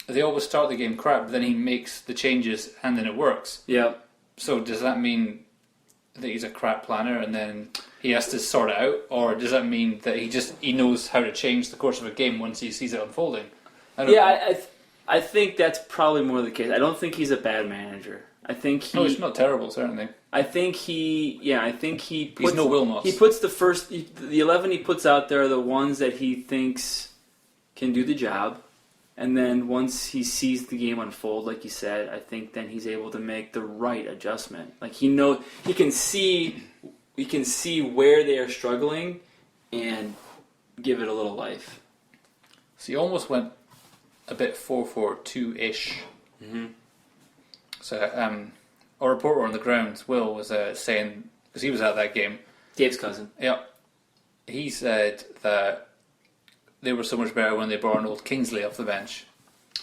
they always start the game crap, but then he makes the changes and then it works. Yeah. So does that mean that he's a crap planner and then he has to sort it out, or does that mean that he knows how to change the course of a game once he sees it unfolding? I think that's probably more the case. I don't think he's a bad manager. I think he's not terrible, certainly. I think he puts, he's no Wilmots. He puts the 11 he puts out there are the ones that he thinks can do the job. And then once he sees the game unfold, like you said, I think then he's able to make the right adjustment. Like he can see where they are struggling and give it a little life. So he almost went a bit 4-4-2-ish. Mm-hmm. So our reporter on the ground, Will, was saying, because he was at that game. Dave's cousin. Yeah. He said that they were so much better when they brought an old Kingsley off the bench.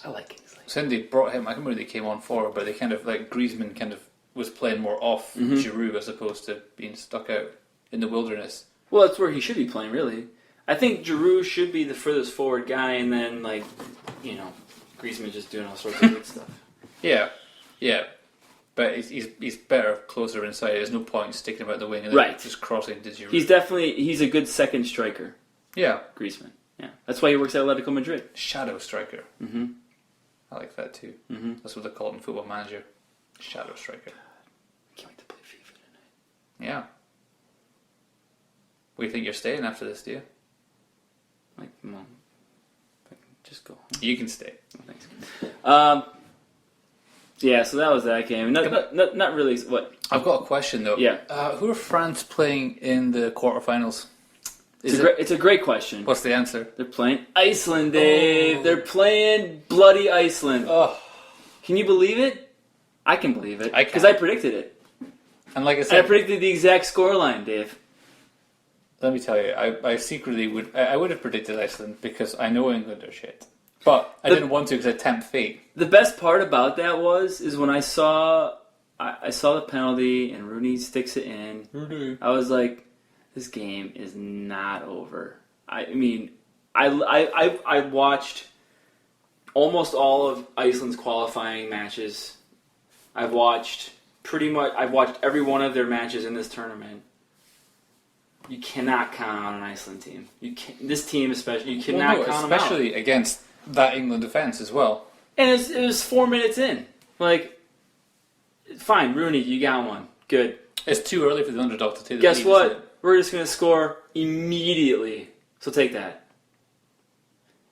I like Kingsley. So then they brought him, I can't remember who they came on for, but they kind of, like, Griezmann kind of was playing more off Giroud as opposed to being stuck out in the wilderness. Well, that's where he should be playing, really. I think Giroud should be the furthest forward guy, and then, like, Griezmann just doing all sorts of good stuff. Yeah. But he's better closer inside. There's no point sticking him out the wing and right. Just crossing to Giroud. He's a good second striker. Yeah. Griezmann. Yeah. That's why he works at Atletico Madrid. Shadow striker. Mm-hmm. I like that too. Mm-hmm. That's what they call it in Football Manager. Shadow striker. I can't wait to play FIFA tonight. Yeah. What do you think you're staying after this, do you? Like, Mom, just go home. You can stay. Oh, thanks. Yeah, so that was that game. Not really. What? I've got a question though. Yeah. Who are France playing in the quarterfinals? It's a great question. What's the answer? They're playing Iceland, Dave. Oh. They're playing bloody Iceland. Oh. Can you believe it? I can believe it. Because I predicted it. And like I said, I predicted the exact scoreline, Dave. Let me tell you, I secretly would have predicted Iceland because I know England are shit. But I didn't want to because I tempt fate. The best part about that is when I saw the penalty and Rooney sticks it in. Rooney. I was like, this game is not over. I mean, I watched almost all of Iceland's qualifying matches. I've watched every one of their matches in this tournament. You cannot count on an Iceland team. This team especially, you cannot count them out. Especially against that England defence as well. And it was 4 minutes in. Like, fine, Rooney, you got one. Good. It's too early for the underdog to take the lead. Guess what? We're just going to score immediately. So take that.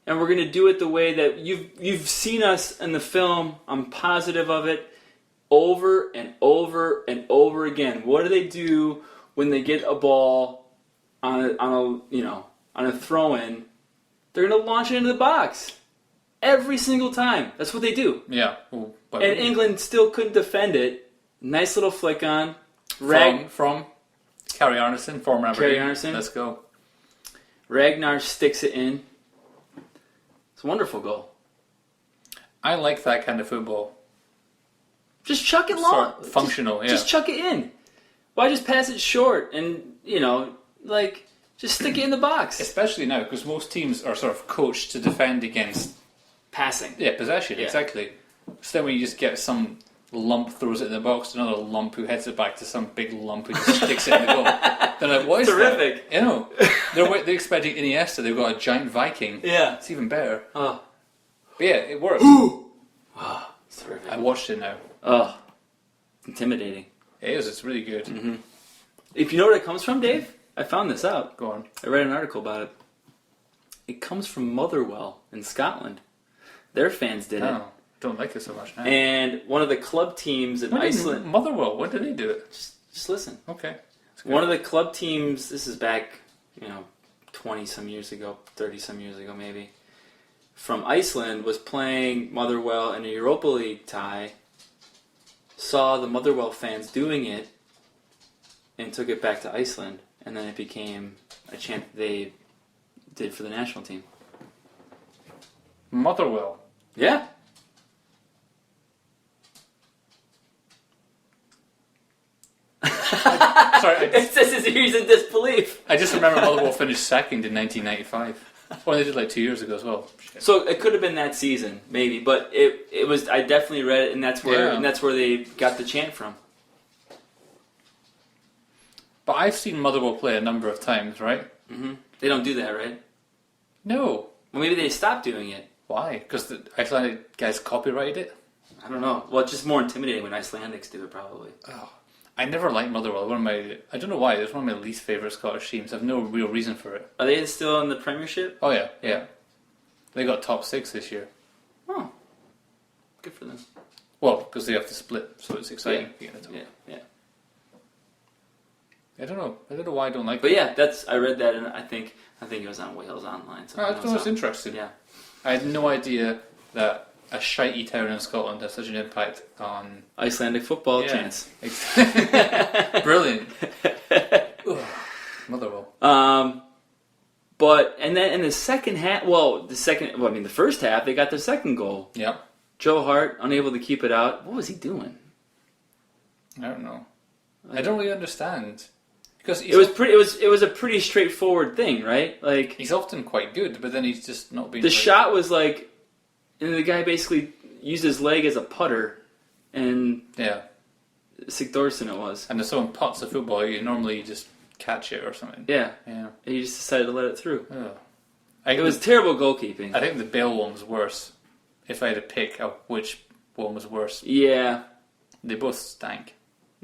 And we're going to do it the way that you've seen us in the film. I'm positive of it. Over and over and over again. What do they do when they get a ball on a throw-in? They're going to launch it into the box. Every single time. That's what they do. Yeah. Well, and England still couldn't defend it. Nice little flick on. From Carrie Arneson, former Aberdeen. Carrie Arneson. Let's go. Ragnar sticks it in. It's a wonderful goal. I like that kind of football. Just chuck it long. Functional, Just chuck it in. Why just pass it short and, just stick it in the box? Especially now, because most teams are sort of coached to defend against passing. Yeah, possession, exactly. So then when you just get some lump throws it in the box to another lump who heads it back to some big lump who just sticks it in the goal. They're like, what is terrific. That? You know, they're expecting Iniesta. They've got a giant Viking. Yeah. It's even better. Oh. But yeah, it works. Oh, it's terrific. I watched it now. Oh, intimidating. It is. It's really good. Mm-hmm. If you know where it comes from, Dave, I found this out. Go on. I read an article about it. It comes from Motherwell in Scotland. Their fans did it. Don't like it so much now. And one of the club teams in Iceland... Motherwell, when did they do it? Just listen. Okay. One of the club teams, this is back, 20-some years ago, 30-some years ago maybe, from Iceland was playing Motherwell in a Europa League tie, saw the Motherwell fans doing it, and took it back to Iceland, and then it became a chant they did for the national team. Motherwell? Yeah. Sorry, it's just a series of disbelief. I just remember Motherwell finished second in 1995. Well, they did like 2 years ago as well. Shit. So it could have been that season, maybe, but it was. I definitely read it, and that's where they got the chant from. But I've seen Motherwell play a number of times, right? Mm-hmm. They don't do that, right? No. Well, maybe they stopped doing it. Why? Because the Icelandic guys copyrighted it? I don't know. Well, it's just more intimidating when Icelandics do it, probably. Oh, I never liked Motherwell. I don't know why. It's one of my least favourite Scottish teams. I have no real reason for it. Are they still in the Premiership? Oh, yeah. They got top 6 this year. Oh. Good for them. Well, because they have to split, so it's exciting. Yeah. I don't know why I don't like But it. yeah, I read that, and I think it was on Wales Online. So I thought it was interesting. Yeah. I had no idea that a shitey town in Scotland has such an impact on Icelandic football chants. Brilliant. Motherwell. But and then in the second half, the first half they got their second goal. Yeah. Joe Hart unable to keep it out. What was he doing? I don't know. I don't really understand because It was a pretty straightforward thing, right? Like he's often quite good, but then he's just not being. The shot was like, and the guy basically used his leg as a putter, and yeah, Sigthorsson it was. And if someone puts a football, you normally just catch it or something. Yeah. Yeah. He just decided to let it through. Oh. It was terrible goalkeeping. I think the Bale one was worse. If I had to pick which one was worse. Yeah. They both stank.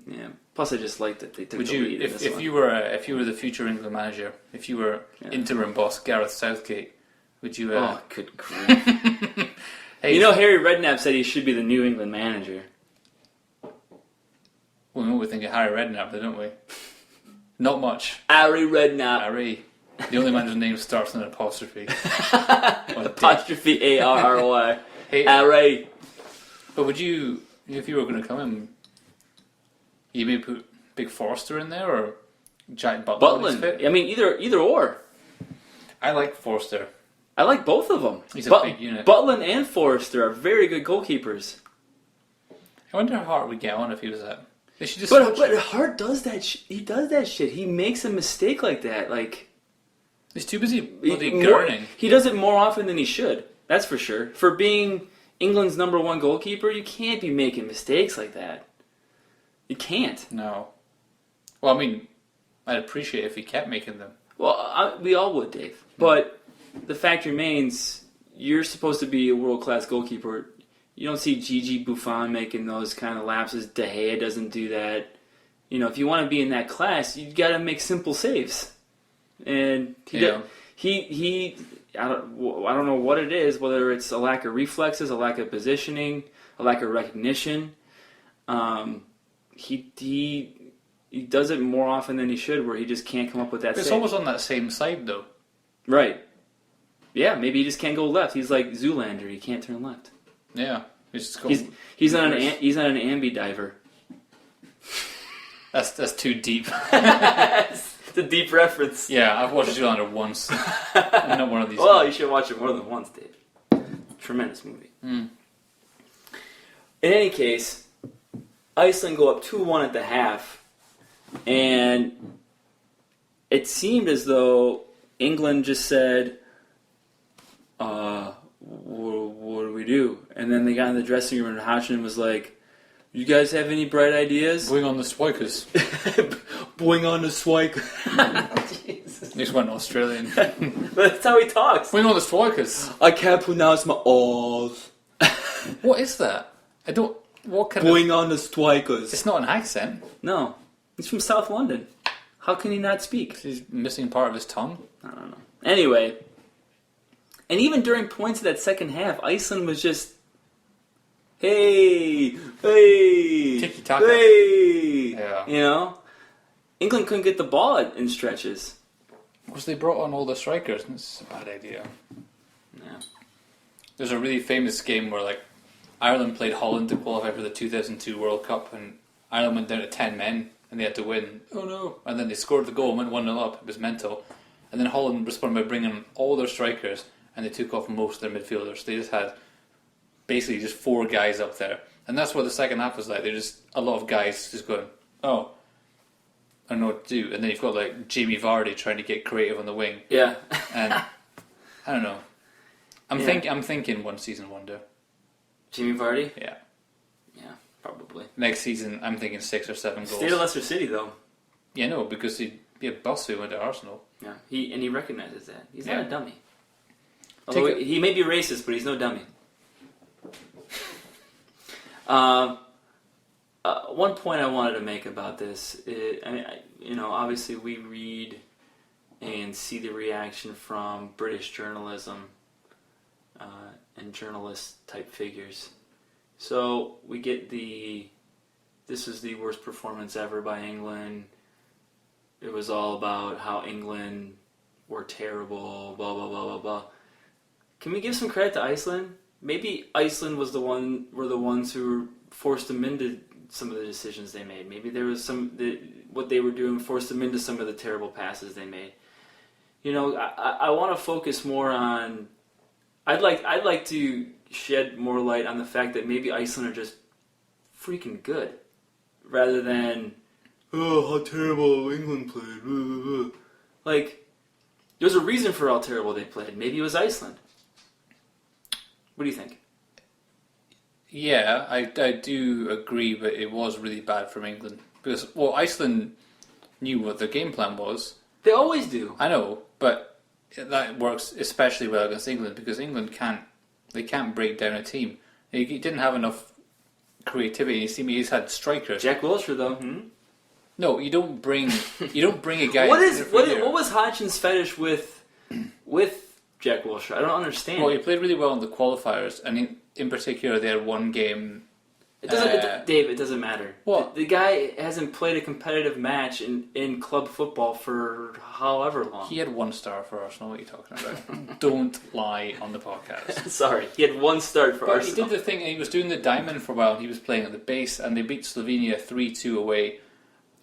Yeah. Plus, I just liked that they took Would the you, lead. if you were the future England manager, if you were interim boss Gareth Southgate, would you? Oh, good grief! Hey, Harry Redknapp said he should be the New England manager. We know we think of Harry Redknapp, though, don't we? Not much. Harry Redknapp. Harry. The only man whose name starts with an apostrophe. Apostrophe ARRY. Hey, Harry. But would you, if you were going to come in, you maybe put Big Forster in there or Jack Butland? Butland. I mean, either or. I like Forster. I like both of them. He's a big unit. Butland and Forrester are very good goalkeepers. I wonder how Hart would get on if he was that. They should just. But Hart does that. He does that shit. He makes a mistake like that. Like he's too busy bloody gurning. He does it more often than he should. That's for sure. For being England's #1 goalkeeper, you can't be making mistakes like that. You can't. No. Well, I mean, I'd appreciate if he kept making them. Well, we all would, Dave. But the fact remains, you're supposed to be a world-class goalkeeper. You don't see Gigi Buffon making those kind of lapses. De Gea doesn't do that. If you want to be in that class, you got to make simple saves. And he I don't know what it is, whether it's a lack of reflexes, a lack of positioning, a lack of recognition. He does it more often than he should, where he just can't come up with that save. It's almost on that same side, though. Right. Yeah, maybe he just can't go left. He's like Zoolander. He can't turn left. Yeah. He's not an ambi diver. That's too deep. It's a deep reference. Yeah, I've watched Zoolander once. I'm not one of these. Well, you should watch it more than once, Dave. Tremendous movie. Mm. In any case, Iceland go up 2-1 at the half, and it seemed as though England just said, what do we do? And then they got in the dressing room and Hodgson was like, you guys have any bright ideas? Going on the Swikers. Going on the Swike. He just went Australian. That's how he talks. Going on the Swikers. I can't pronounce my O's. What is that? What kind Going on the Swikers. It's not an accent. No. He's from South London. How can he not speak? He's missing part of his tongue. I don't know. Anyway, and even during points of that second half, Iceland was just, hey, Tiki-taka. hey. Yeah. England couldn't get the ball in stretches. Because they brought on all the strikers, and it's a bad idea. Yeah. There's a really famous game where, Ireland played Holland to qualify for the 2002 World Cup, and Ireland went down to 10 men, and they had to win. Oh no! And then they scored the goal and went 1-0 up. It was mental. And then Holland responded by bringing on all their strikers, and they took off most of their midfielders. They just had basically just 4 guys up there. And that's what the second half was like. They're just a lot of guys just going, oh, I don't know what to do. And then you've got Jamie Vardy trying to get creative on the wing. Yeah. And I don't know. I'm thinking one season wonder. Jimmy Vardy? Yeah. Yeah, probably. Next season, I'm thinking 6 or 7 goals. Stayed at Leicester City, though. Yeah, no, because he'd be a boss who went to Arsenal. Yeah, he recognizes that. He's not a dummy. Take Although he may be racist, but he's no dummy. One point I wanted to make about this, obviously we read and see the reaction from British journalism and journalist-type figures. So we get this is the worst performance ever by England. It was all about how England were terrible, blah, blah, blah, blah, blah. Can we give some credit to Iceland? Maybe Iceland were the ones who forced them into some of the decisions they made. Maybe there was what they were doing forced them into some of the terrible passes they made. I want to focus more on. I'd like to shed more light on the fact that maybe Iceland are just freaking good, rather than how terrible England played. Like, there's a reason for how terrible they played. Maybe it was Iceland. What do you think? Yeah, I do agree, but it was really bad from England. Because, Iceland knew what their game plan was. They always do. I know, but that works especially well against England, because England can't break down a team. He didn't have enough creativity. You see me, he's had strikers. Jack Wilshere, though. No, you don't bring a guy. What was Hodgson's fetish with Jack Wilshere? I don't understand. Well, he played really well in the qualifiers, and in particular, they had one game. Dave, it doesn't matter. What? The guy hasn't played a competitive match in club football for however long. He had 1 star for Arsenal. What are you talking about? Don't lie on the podcast. Sorry, he had 1 start for Arsenal. He did the thing, and he was doing the diamond for a while, and he was playing at the base, and they beat Slovenia 3-2 away,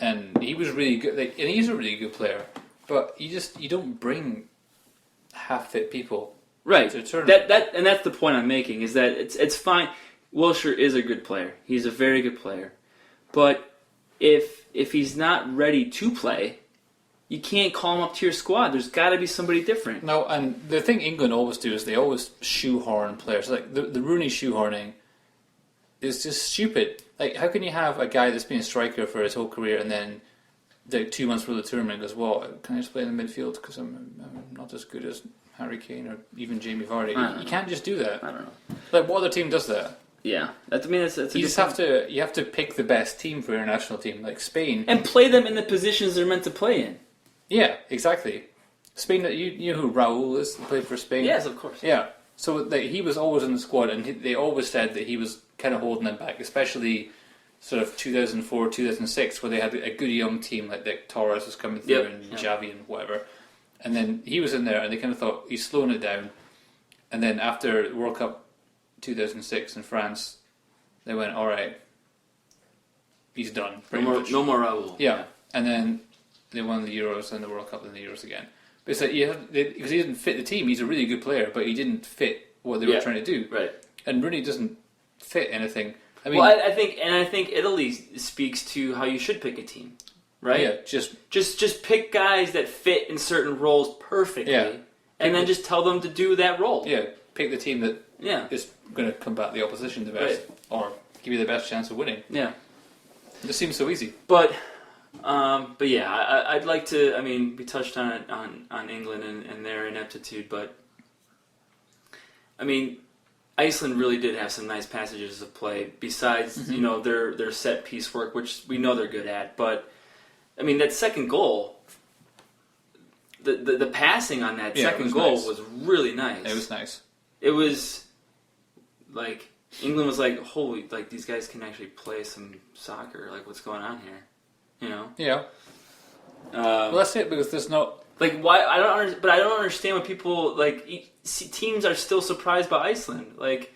and he was really good. And he's a really good player, but you don't bring half-fit people. Right. To a tournament. And that's the point I'm making, is that it's fine. Wilshere is a good player. He's a very good player. But if he's not ready to play, you can't call him up to your squad. There's got to be somebody different. No, and the thing England always do is they always shoehorn players. Like the Rooney shoehorning is just stupid. Like, how can you have a guy that's been a striker for his whole career and then 2 months before the tournament goes, well, can I just play in the midfield because I'm not as good as Harry Kane or even Jamie Vardy? You can't just do that. I don't know. Like, what other team does that? Yeah, that's you just have to pick the best team for your national team, like Spain, and play them in the positions they're meant to play in. Yeah, exactly. Spain, you know who Raul is? He played for Spain. Yes, of course. Yeah, so he was always in the squad, and they always said that he was kind of holding them back, especially sort of 2004, 2006, where they had a good young team like Torres was coming through and Xavi and whatever, and then he was in there, and they kind of thought he's slowing it down, and then after World Cup 2006 in France, they went, all right, he's done. No more Raul. Yeah, and then they won the Euros and the World Cup and the Euros again. But it's like because he didn't fit the team. He's a really good player, but he didn't fit what they were trying to do. Right. And Rooney doesn't fit anything. I mean, I think Italy speaks to how you should pick a team, right? Yeah, just pick guys that fit in certain roles perfectly, and then just tell them to do that role. Yeah, pick the team that is going to combat the opposition the best, or give you the best chance of winning. Yeah, it just seems so easy. But yeah, I'd like to. I mean, we touched on it on England and their ineptitude, but I mean, Iceland really did have some nice passages of play. Besides, their set piece work, which we know they're good at. But I mean, that second goal, the passing on that second goal was really nice. It was nice. It was like England was like, holy, like these guys can actually play some soccer. Like, what's going on here? You know? Yeah. Well, that's it, because there's not like why I don't understand why people like teams are still surprised by Iceland. Like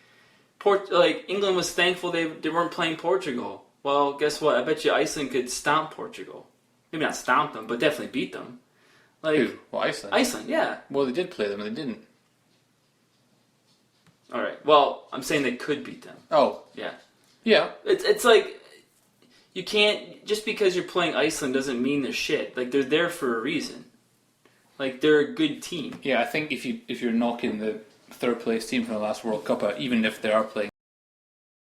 England was thankful they weren't playing Portugal. Well, guess what? I bet you Iceland could stomp Portugal. Maybe not stomp them, but definitely beat them. Like who? Well, Iceland. Iceland, yeah. Well, they did play them, and they didn't. All right. Well, I'm saying they could beat them. Oh, yeah. Yeah. It's like you can't just because you're playing Iceland doesn't mean they're shit. Like they're there for a reason. Like they're a good team. Yeah, I think if you're knocking the third place team from the last World Cup out, even if they are playing